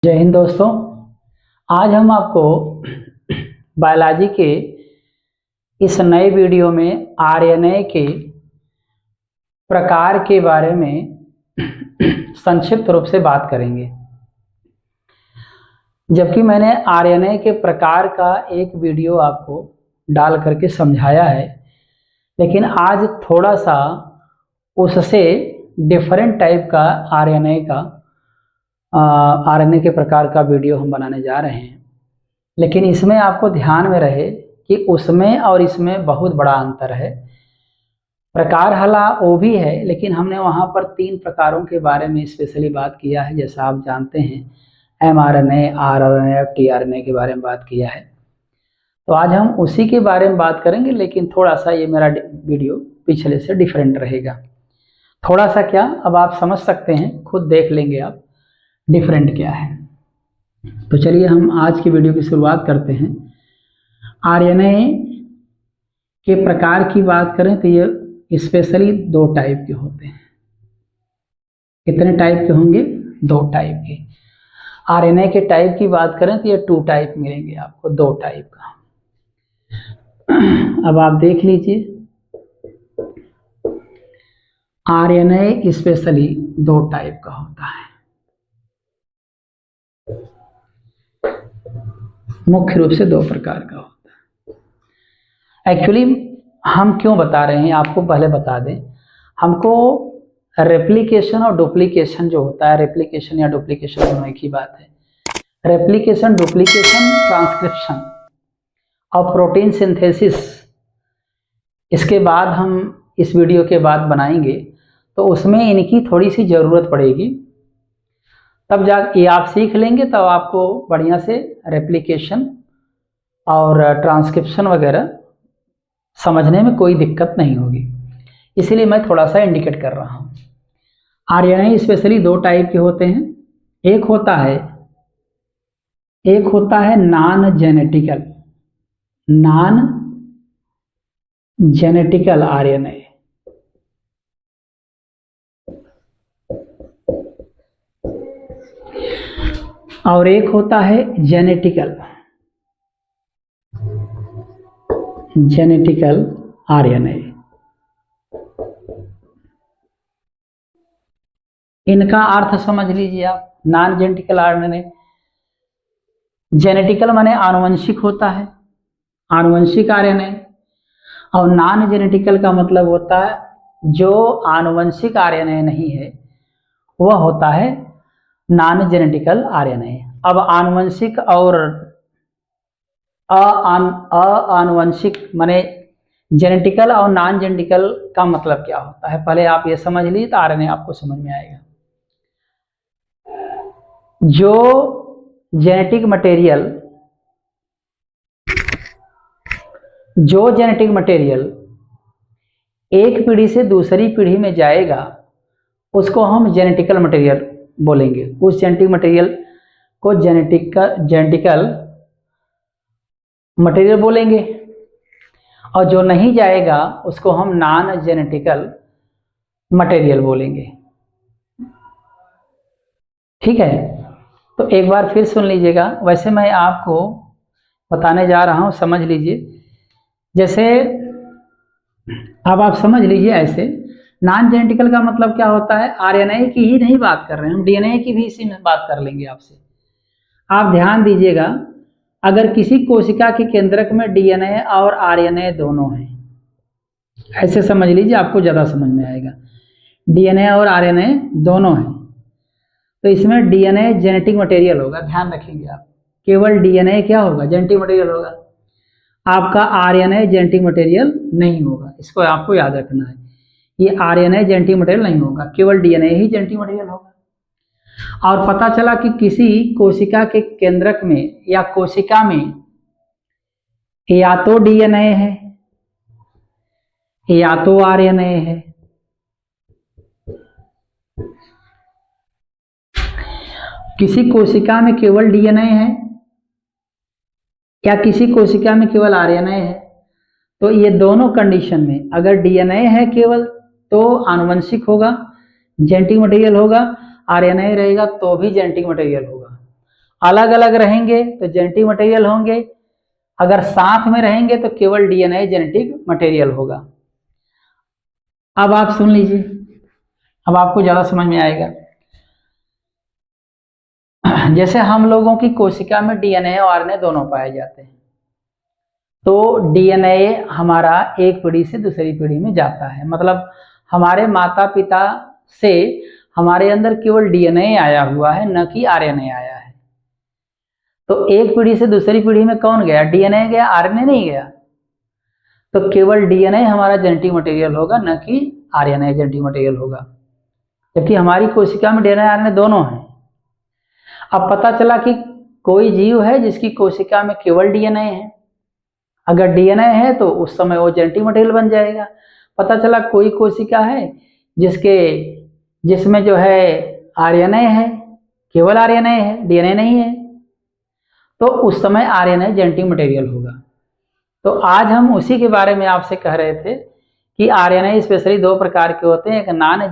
जय हिंद दोस्तों। आज हम आपको बायोलॉजी के इस नए वीडियो में आरएनए के प्रकार के बारे में संक्षिप्त रूप से बात करेंगे। जबकि मैंने आरएनए के प्रकार का एक वीडियो आपको डाल करके समझाया है, लेकिन आज थोड़ा सा उससे डिफरेंट टाइप का आरएनए के प्रकार का वीडियो हम बनाने जा रहे हैं। लेकिन इसमें आपको ध्यान में रहे कि उसमें और इसमें बहुत बड़ा अंतर है। प्रकार हला वो भी है, लेकिन हमने वहाँ पर 3 प्रकारों के बारे में स्पेशली बात किया है। जैसा आप जानते हैं mRNA, rRNA और tRNA के बारे में बात किया है। तो आज हम उसी के बारे में बात करेंगे, लेकिन थोड़ा सा ये मेरा वीडियो पिछले से डिफरेंट रहेगा। थोड़ा सा क्या, अब आप समझ सकते हैं, खुद देख लेंगे आप डिफरेंट क्या है। तो चलिए हम आज की वीडियो की शुरुआत करते हैं। आरएनए के प्रकार की बात करें तो ये स्पेशली 2 टाइप के होते हैं। कितने टाइप के होंगे? 2 टाइप के। आरएनए के टाइप की बात करें तो ये 2 टाइप मिलेंगे आपको, 2 टाइप का। अब आप देख लीजिए, आरएनए स्पेशली 2 टाइप का होता है। मुख्य रूप से 2 प्रकार का होता है। एक्चुअली हम क्यों बता रहे हैं आपको पहले बता दें। हमको रेप्लिकेशन और डुप्लीकेशन जो होता है, रेप्लिकेशन या डुप्लीकेशन दोनों एक ही बात है। रेप्लिकेशन, डुप्लीकेशन, ट्रांसक्रिप्शन और प्रोटीन सिंथेसिस, इसके बाद हम इस वीडियो के बाद बनाएंगे, तो उसमें इनकी थोड़ी सी ज़रूरत पड़ेगी। तब जा ये आप सीख लेंगे, तब आपको बढ़िया से रेप्लिकेशन और ट्रांसक्रिप्शन वगैरह समझने में कोई दिक्कत नहीं होगी। इसीलिए मैं थोड़ा सा इंडिकेट कर रहा हूँ। आरएनए स्पेशली 2 टाइप के होते हैं। एक होता है नॉन जेनेटिकल आरएनए। और एक होता है जेनेटिकल आरएनए। इनका अर्थ समझ लीजिए आप। नॉन जेनेटिकल आरएनए, जेनेटिकल माने आनुवंशिक होता है, आनुवंशिक आरएनए। और नॉन जेनेटिकल का मतलब होता है जो आनुवंशिक आरएनए नहीं है, वह होता है नॉन जेनेटिकल आरएनए। अब आनुवंशिक और आनुवंशिक माने जेनेटिकल और नॉन जेनेटिकल का मतलब क्या होता है, पहले आप ये समझ लीजिए तो आरएनए आपको समझ में आएगा। जो जेनेटिक मटेरियल एक पीढ़ी से दूसरी पीढ़ी में जाएगा, उसको हम जेनेटिकल मटेरियल बोलेंगे। उस जेनेटिक मटेरियल को जेनेटिकल मटेरियल बोलेंगे। और जो नहीं जाएगा उसको हम नॉन जेनेटिकल मटेरियल बोलेंगे। ठीक है, तो एक बार फिर सुन लीजिएगा। वैसे मैं आपको बताने जा रहा हूँ, समझ लीजिए। जैसे अब आप समझ लीजिए, ऐसे नॉन जेनेटिकल का मतलब क्या होता है। आरएनए की ही नहीं बात कर रहे हैं हम, डीएनए की भी इसी में बात कर लेंगे आपसे। आप ध्यान दीजिएगा, अगर किसी कोशिका के केंद्रक में डीएनए और आरएनए दोनों हैं, ऐसे समझ लीजिए, आपको ज़्यादा समझ में आएगा। डीएनए और आरएनए दोनों हैं, तो इसमें डीएनए जेनेटिक मटेरियल होगा। ध्यान रखेंगे आप, केवल डीएनए क्या होगा? जेनेटिक मटेरियल होगा। आपका आरएनए जेनेटिक मटेरियल नहीं होगा, इसको आपको याद रखना है। ये आरएनए जेनेटिक मटेरियल नहीं होगा, केवल डीएनए ही जेनेटिक मटेरियल होगा। और पता चला कि किसी कोशिका के केंद्रक में या कोशिका में या तो डीएनए है या तो आरएनए है। किसी कोशिका में केवल डीएनए है या किसी कोशिका में केवल आरएनए है, तो ये दोनों कंडीशन में अगर डीएनए है केवल तो आनुवंशिक होगा, जेनेटिक मटेरियल होगा। आरएनए रहेगा तो भी जेनेटिक मटेरियल होगा। अलग अलग रहेंगे तो जेनेटिक मटेरियल होंगे, अगर साथ में रहेंगे तो केवल डीएनए जेनेटिक मटेरियल होगा। अब आप सुन लीजिए, अब आपको ज्यादा समझ में आएगा। जैसे हम लोगों की कोशिका में डीएनए और आरएनए दोनों पाए जाते हैं, तो डीएनए हमारा एक पीढ़ी से दूसरी पीढ़ी में जाता है, मतलब हमारे माता पिता से हमारे अंदर केवल डीएनए आया हुआ है, न कि आरएनए आया है। तो एक पीढ़ी से दूसरी पीढ़ी में कौन गया? डीएनए गया, आरएनए नहीं गया। तो केवल डीएनए हमारा जेनेटिक मटेरियल होगा, न कि आरएनए जेनेटिक मटेरियल होगा, जबकि हमारी कोशिका में डीएनए आरएनए दोनों हैं। अब पता चला कि कोई जीव है जिसकी कोशिका में केवल डीएनए है, अगर डीएनए है तो उस समय वो जेनेटिक मटेरियल बन जाएगा। पता चला कोई कोशिका है जिसमें जो है आरएनए है, केवल आरएनए है, डीएनए नहीं है, तो उस समय आरएनए जेनेटिक मटेरियल होगा। तो आज हम उसी के बारे में आपसे कह रहे थे कि आरएनए स्पेशली दो प्रकार के होते हैं, एक नॉन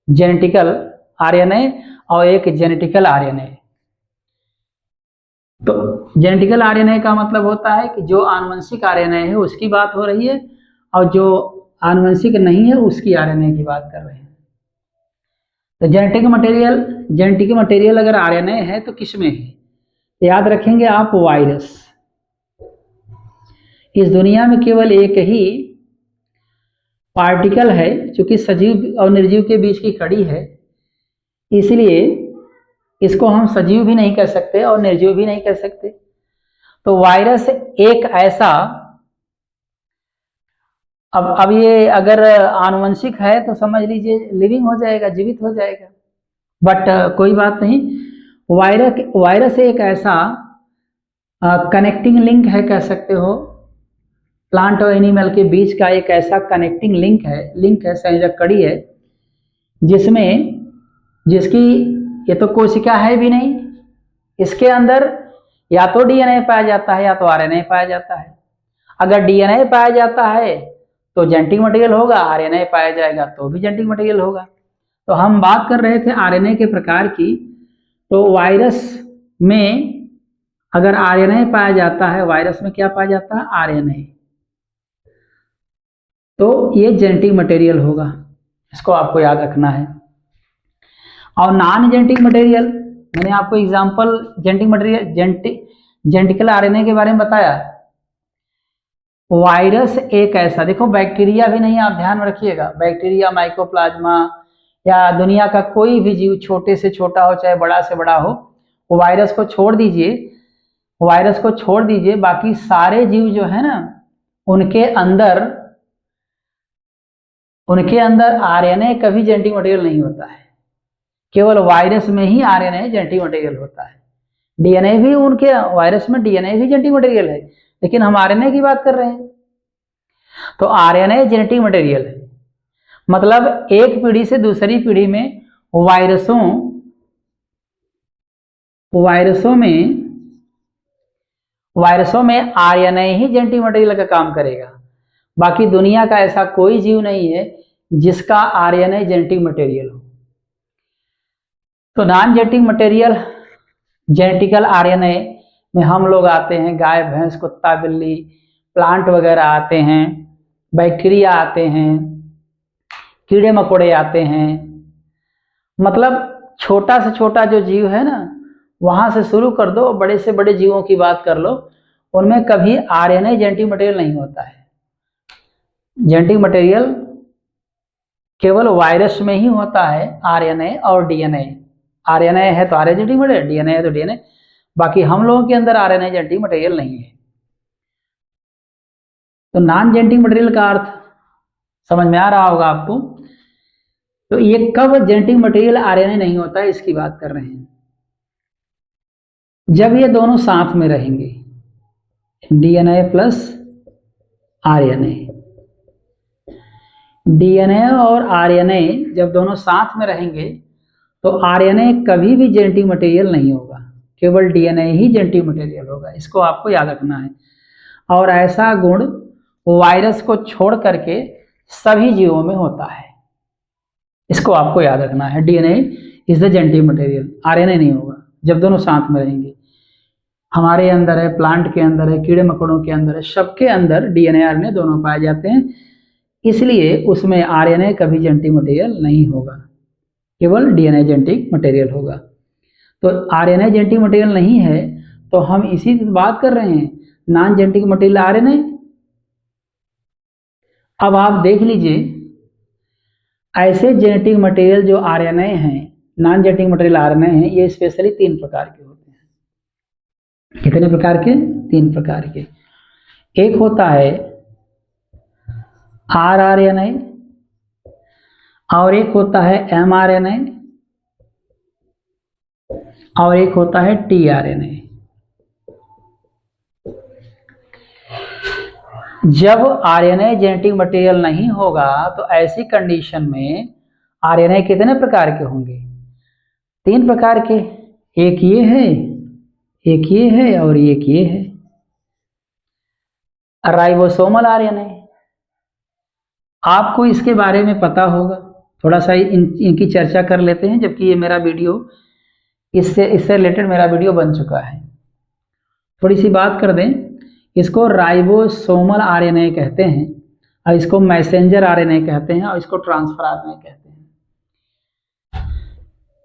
जेनेटिकल आरएनए और एक जेनेटिकल आरएनए। तो जेनेटिकल आरएनए का मतलब होता है कि जो आनुवंशिक आरएनए है उसकी बात हो रही है, और जो आनुवंशिक नहीं है उसकी आरएनए की बात कर रहे हैं। तो जेनेटिक मटेरियल अगर आरएनए है तो किस में है? याद रखेंगे आप, वायरस। इस दुनिया में केवल एक ही पार्टिकल है जो सजीव और निर्जीव के बीच की कड़ी है, इसलिए इसको हम सजीव भी नहीं कह सकते और निर्जीव भी नहीं कह सकते। तो वायरस एक ऐसा, अब ये अगर आनुवंशिक है तो समझ लीजिए लिविंग हो जाएगा, जीवित हो जाएगा, बट कोई बात नहीं। वायरस एक ऐसा कनेक्टिंग लिंक है, कह सकते हो, प्लांट और एनिमल के बीच का एक ऐसा कनेक्टिंग लिंक है, संयोजक कड़ी है, जिसकी ये तो कोशिका है भी नहीं, इसके अंदर या तो डीएनए पाया जाता है या तो आरएनए पाया जाता है। अगर डीएनए पाया जाता है तो जेनेटिक मटेरियल होगा, आरएनए पाया जाएगा तो भी जेनेटिक मटेरियल होगा। तो हम बात कर रहे थे आरएनए के प्रकार की। तो वायरस में अगर आरएनए पाया जाता है, वायरस में क्या पाया जाता है? आरएनए। तो ये जेनेटिक मटेरियल होगा, इसको आपको याद रखना है। और नॉन जेनेटिक मटेरियल, मैंने आपको एग्जांपल जेनेटिकल आरएनए के बारे में बताया। वायरस एक ऐसा, देखो बैक्टीरिया भी नहीं, आप ध्यान में रखिएगा, बैक्टीरिया, माइकोप्लाज्मा या दुनिया का कोई भी जीव, छोटे से छोटा हो चाहे बड़ा से बड़ा हो, वो वायरस को छोड़ दीजिए, बाकी सारे जीव जो है ना, उनके अंदर आरएनए कभी जेनेटिक मटेरियल नहीं होता है, केवल वायरस में ही आरएनए जेनेटिक मटेरियल होता है। डीएनए भी उनके वायरस में डीएनए भी जेनेटिक मटेरियल है, लेकिन हम आरएनए की बात कर रहे हैं। तो आरएनए जेनेटिक मटेरियल है, मतलब एक पीढ़ी से दूसरी पीढ़ी में वायरसों में आरएनए ही जेनेटिक मटेरियल का काम करेगा। बाकी दुनिया का ऐसा कोई जीव नहीं है जिसका आरएनए जेनेटिक मटेरियल हो। तो non genetic material genetical RNA में हम लोग आते हैं, गाय, भैंस, कुत्ता, बिल्ली, प्लांट वगैरह आते हैं, बैक्टीरिया आते हैं, कीड़े मकोड़े आते हैं, मतलब छोटा से छोटा जो जीव है ना, वहां से शुरू कर दो, बड़े से बड़े जीवों की बात कर लो, उनमें कभी आरएनए जेनेटिक मटेरियल नहीं होता है। जेनेटिक मटेरियल केवल वायरस में ही होता है, आरएनए और डीएनए। आरएनए है तो आरएनए जेनेटिक मटेरियल, डीएनए है तो डीएनए। बाकी हम लोगों के अंदर आरएनए जेनेटिक मटेरियल नहीं है। तो नॉन जेनेटिक मटेरियल का अर्थ समझ में आ रहा होगा आपको। तो ये कब जेनेटिक मटेरियल आरएनए नहीं होता है, इसकी बात कर रहे हैं, जब ये दोनों साथ में रहेंगे, डीएनए प्लस आरएनए। डीएनए और आरएनए जब दोनों साथ में रहेंगे तो आरएनए कभी भी जेनेटिक मटेरियल नहीं होगा, केवल डीएनए ही जेनेटिक मटेरियल होगा, इसको आपको याद रखना है। और ऐसा गुण वायरस को छोड़ करके सभी जीवों में होता है, इसको आपको याद रखना है। DNA is the genetic material, RNA नहीं होगा। जब दोनों साथ में रहेंगे। हमारे अंदर है, प्लांट के अंदर है, कीड़े मकोड़ों के अंदर है, सबके अंदर डीएनए आरएनए दोनों पाए जाते हैं। इसलिए उसमें आरएनए कभी जेनेटिक मटेरियल नहीं होगा, केवल डीएनए जेनेटिक मटेरियल होगा। तो आरएनए जेनेटिक मटेरियल नहीं है तो हम इसी बात कर रहे हैं, नॉन जेनेटिक मटेरियल आरएनए। अब आप देख लीजिए, ऐसे जेनेटिक मटेरियल जो आरएनए हैं, नॉन जेनेटिक मटेरियल आरएनए हैं, ये स्पेशली 3 प्रकार के होते हैं। कितने प्रकार के? 3 प्रकार के। एक होता है आरआरएनए, और एक होता है एमआरएनए, और एक होता है टीआरएनए। जब आरएनए जेनेटिक मटेरियल नहीं होगा तो ऐसी कंडीशन में आरएनए कितने प्रकार के होंगे? 3 प्रकार के। एक ये है, एक ये है, और एक ये है। राइबोसोमल आरएनए, आपको इसके बारे में पता होगा, थोड़ा सा इनकी चर्चा कर लेते हैं, जबकि ये मेरा वीडियो इससे रिलेटेड मेरा वीडियो बन चुका है। थोड़ी सी बात कर दें, इसको राइबोसोमल आरएनए कहते हैं, और इसको मैसेंजर आरएनए कहते हैं, और इसको ट्रांसफर आरएनए कहते हैं।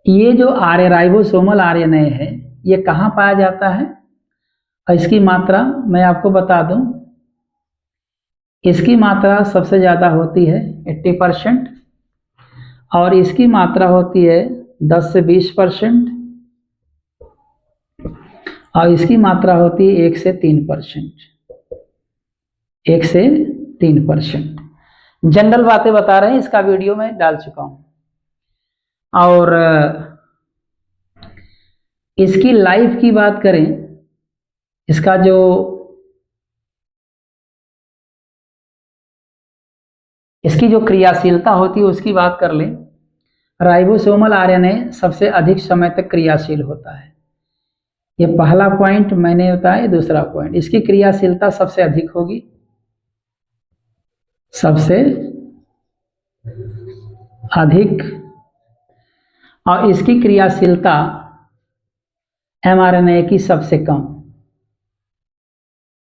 ये जो राइबोसोमल आरएनए है, ये कहाँ पाया जाता है और इसकी मात्रा मैं आपको बता दूं। इसकी मात्रा सबसे ज़्यादा होती है 80%, और इसकी मात्रा होती है 10 से 20%, और इसकी मात्रा होती है 1 से 3%। 1 से 3%। जनरल बातें बता रहे हैं, इसका वीडियो मैं डाल चुका हूं। और इसकी लाइफ की बात करें, इसका जो इसकी जो क्रियाशीलता होती है उसकी बात कर लें। राइबोसोमल आरएनए सबसे अधिक समय तक क्रियाशील होता है। ये पहला पॉइंट मैंने बताया। दूसरा पॉइंट, इसकी क्रियाशीलता सबसे अधिक होगी, सबसे अधिक, और इसकी क्रियाशीलता एमआरएनए की सबसे कम।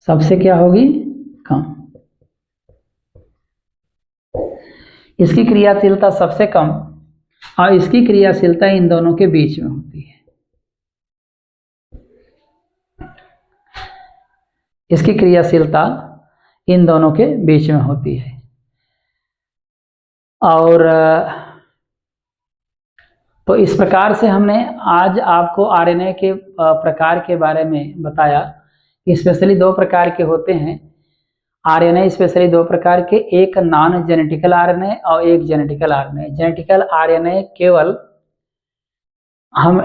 सबसे क्या होगी? कम। इसकी क्रियाशीलता सबसे कम, और इसकी क्रियाशीलता इन दोनों के बीच में होती है। इसकी क्रियाशीलता इन दोनों के बीच में होती है। और तो इस प्रकार से हमने आज आपको आरएनए के प्रकार के बारे में बताया। स्पेशली 2 प्रकार के होते हैं आरएनए, स्पेशली 2 प्रकार के, एक नॉन जेनेटिकल आरएनए और एक genetical RNA. Genetical RNA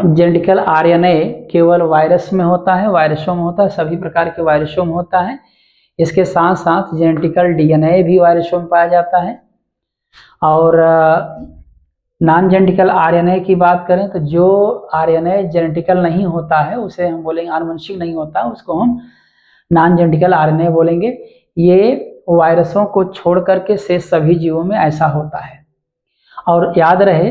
genetical RNA केवल वायरस में होता है, वायरसों में होता है, सभी प्रकार के वायरसों में होता है। इसके साथ साथ जेनेटिकल डीएनए भी वायरसों में पाया जाता है। और नॉन जेनेटिकल आरएनए की बात करें तो जो आरएनए जेनेटिकल नहीं होता है उसे हम बोलेंगे, आनुवंशिक नहीं होता, उसको हम नॉन जेनेटिकल आरएनए बोलेंगे। ये वायरसों को छोड़ करके शेष सभी जीवों में ऐसा होता है। और याद रहे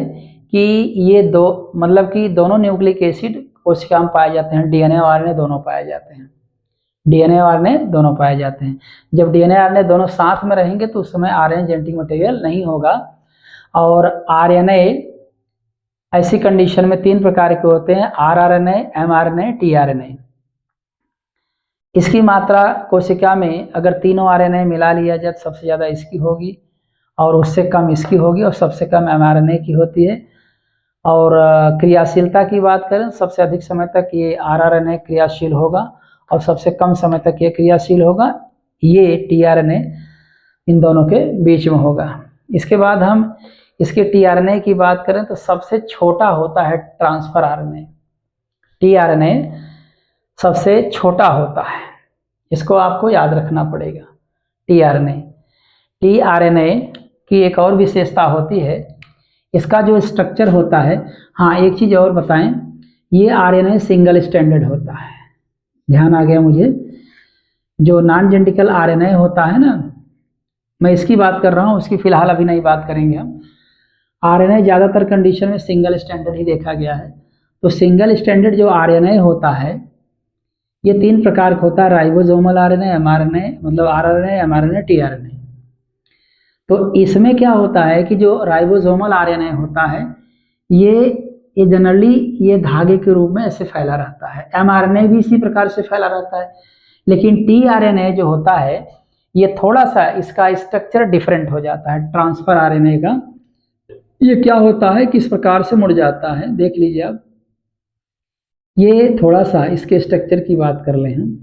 कि ये दोनों न्यूक्लिक एसिड कोशिका में पाए जाते हैं, डीएनए और आरएनए दोनों पाए जाते हैं। डीएनए और आरएनए दोनों पाए जाते हैं। जब डीएनए आरएनए दोनों साथ में रहेंगे तो उस समय आरएनए जेनेटिक मटेरियल नहीं होगा। और आरएनए ऐसी कंडीशन में 3 प्रकार के होते हैं, आरआरएनए, एमआरएनए, टीआरएनए। इसकी मात्रा कोशिका में अगर तीनों आरएनए मिला लिया जाए तो सबसे ज़्यादा इसकी होगी, और उससे कम इसकी होगी, और सबसे कम एमआरएनए की होती है। और क्रियाशीलता की बात करें, सबसे अधिक समय तक ये आरआरएनए क्रियाशील होगा, और सबसे कम समय तक ये क्रियाशील होगा, ये टीआरएनए इन दोनों के बीच में होगा। इसके बाद हम इसके टीआरएनए की बात करें तो सबसे छोटा होता है ट्रांसफर आरएनए। टीआरएनए सबसे छोटा होता है, इसको आपको याद रखना पड़ेगा। टीआरएनए की एक और विशेषता होती है, इसका जो स्ट्रक्चर होता है। हाँ, एक चीज़ और बताएं, ये आरएनए सिंगल स्टैंडर्ड होता है। ध्यान आ गया मुझे? जो नॉन जेनेटिकल आरएनए होता है ना, मैं इसकी बात कर रहा हूँ, उसकी फिलहाल अभी नहीं बात करेंगे हम। आरएनए ज़्यादातर कंडीशन में सिंगल स्टैंडर्ड ही देखा गया है। तो सिंगल स्टैंडर्ड जो आरएनए होता है ये 3 प्रकार का होता है, राइबोसोमल आरएनए, एमआरएनए मतलब आरएनए, एमआरएनए, टीआरएनए। तो इसमें क्या होता है कि जो राइबोसोमल आरएनए होता है ये जनरली ये धागे के रूप में ऐसे फैला रहता है, एमआरएनए भी इसी प्रकार से फैला रहता है, लेकिन टीआरएनए जो होता है ये थोड़ा सा इसका स्ट्रक्चर डिफरेंट हो जाता है ट्रांसफर आरएनए का। ये क्या होता है, किस प्रकार से मुड़ जाता है, देख लीजिए आप। ये थोड़ा सा इसके स्ट्रक्चर की बात कर लें हम।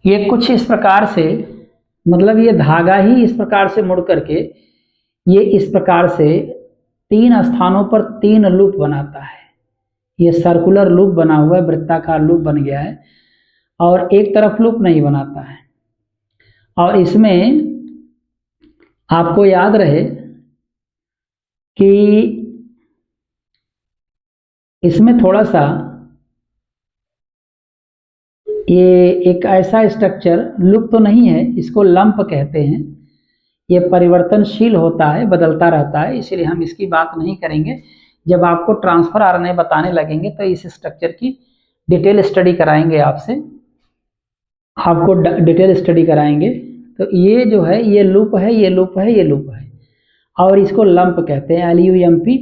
ये कुछ इस प्रकार से, मतलब ये धागा ही इस प्रकार से मुड़ करके ये इस प्रकार से 3 स्थानों पर 3 लूप बनाता है। ये सर्कुलर लूप बना हुआ है, वृत्ताकार लूप बन गया है, और एक तरफ लूप नहीं बनाता है। और इसमें आपको याद रहे कि इसमें थोड़ा सा ये एक ऐसा स्ट्रक्चर लूप तो नहीं है, इसको लंप कहते हैं। ये परिवर्तनशील होता है, बदलता रहता है, इसलिए हम इसकी बात नहीं करेंगे। जब आपको ट्रांसफर आरएनए बताने लगेंगे तो इस स्ट्रक्चर की डिटेल स्टडी कराएंगे आपसे, आपको डिटेल स्टडी कराएंगे। तो ये जो है ये लूप है, ये लूप है, ये लूप है, और इसको लंप कहते हैं, LUMP।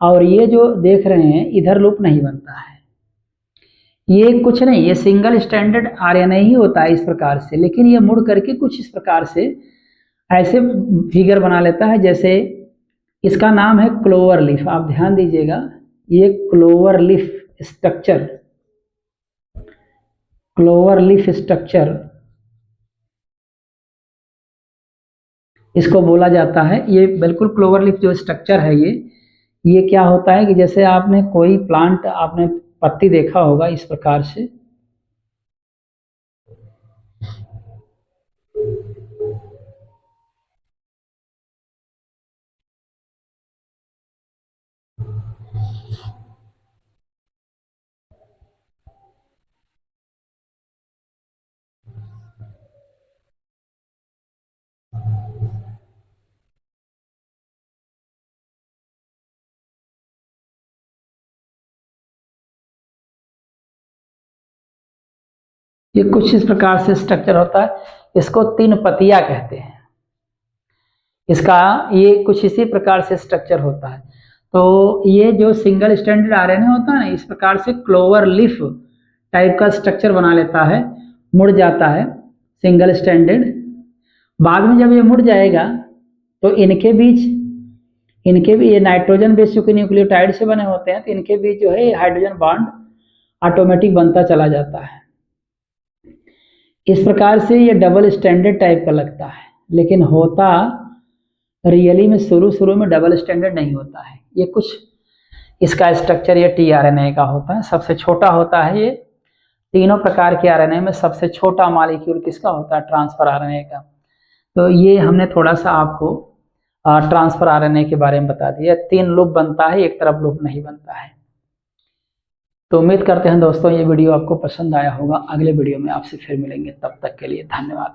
और ये जो देख रहे हैं इधर लूप नहीं बनता है, ये कुछ नहीं, ये सिंगल स्टैंडर्ड आरएनए ही होता है इस प्रकार से, लेकिन ये मुड़ करके कुछ इस प्रकार से ऐसे फिगर बना लेता है। जैसे इसका नाम है क्लोवर लीफ, आप ध्यान दीजिएगा, ये clover leaf structure, clover leaf structure इसको बोला जाता है। ये बिल्कुल क्लोवर लीफ जो स्ट्रक्चर है ये क्या होता है कि जैसे आपने कोई प्लांट, आपने पत्ती देखा होगा इस प्रकार से, ये कुछ इस प्रकार से स्ट्रक्चर होता है। इसको 3 पतिया कहते हैं, इसका ये कुछ इसी प्रकार से स्ट्रक्चर होता है। तो ये जो सिंगल स्टैंडर्ड आरएनए होता है ना, इस प्रकार से क्लोवर लीफ टाइप का स्ट्रक्चर बना लेता है, मुड़ जाता है सिंगल स्टैंडर्ड। बाद में जब ये मुड़ जाएगा तो इनके भी ये नाइट्रोजन बेस चूंकि न्यूक्लियोटाइड से बने होते हैं, तो इनके बीच जो है हाइड्रोजन बॉन्ड ऑटोमेटिक बनता चला जाता है। इस प्रकार से ये डबल स्टैंडर्ड टाइप का लगता है, लेकिन होता रियली में शुरू में डबल स्टैंडर्ड नहीं होता है। ये कुछ इसका स्ट्रक्चर ये टीआरएनए का होता है, सबसे छोटा होता है। ये तीनों प्रकार के आरएनए में सबसे छोटा मॉलिक्यूल किसका होता है, ट्रांसफर आरएनए का। तो ये हमने थोड़ा सा आपको ट्रांसफर आरएनए के बारे में बता दिया। 3 लूप बनता है, एक तरफ लूप नहीं बनता है। तो उम्मीद करते हैं दोस्तों ये वीडियो आपको पसंद आया होगा। अगले वीडियो में आपसे फिर मिलेंगे, तब तक के लिए धन्यवाद।